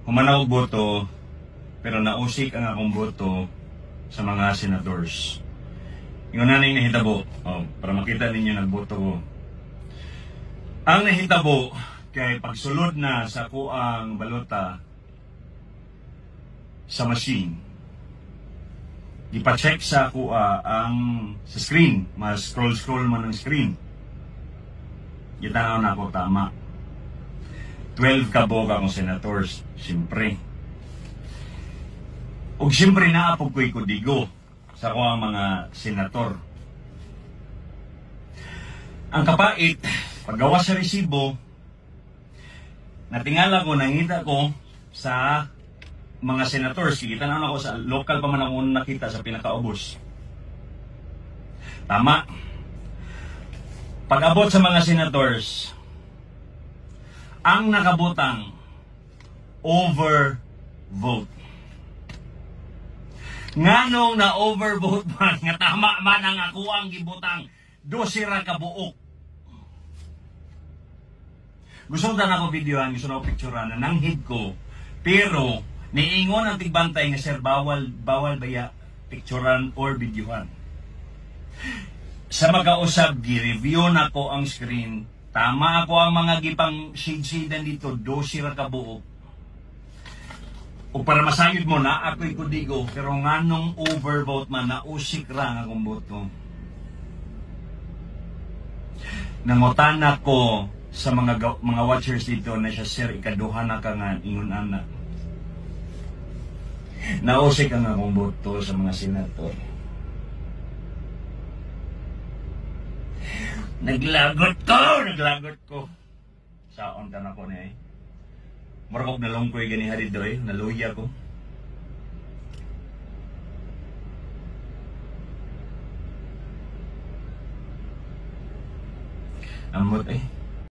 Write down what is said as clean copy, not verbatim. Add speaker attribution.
Speaker 1: humanaw boto, pero nausik ang akong boto sa mga senators. Yung naning nahitabo, para makita ninyo nagboto ko. Ang nahitabo, kay pagsulod na sa kuang balota sa machine, ipa-check sa kuha sa screen, mas-scroll man ng screen. Gitanaw na ako tama. 12 kabog akong senators, siyempre. Ug siyempre naapog ko'y kudigo sa kuha mga senator. Ang kapait, paggawa sa resibo, natingala ko, nangita ko sa mga senators. Kita na ako sa local pa man ako nakita sa pinakaubos. Tama. Pag-abot sa mga senators, ang nakabutang overvote. Nganong na overvote man, nga tama man ang ako ang gibutang 12 ra ka buok. Gusto na ako videohan, gusto na ako picturean na nanghid ko, pero niingon ang tigbantay nga sir, bawal baya picturean or videohan. Sa mag-ausab, gi-review na ko ang screen. Tama ako ang mga gipang shade-shadean dito, 12 ra ka buok. O para masayod mo na, ako'y kudigo, pero nganong overvote man, nausik ra nga akong boto. Nangutan ako sa mga watchers dito na siya, sir, ikaduha na ka nga, ingon anak. Nausik ang akong boto sa mga senator. Naglagot ko. Saon ka na ko niya eh. Maragog na lang ko yung gani haridoy, naluya ko. Amot eh.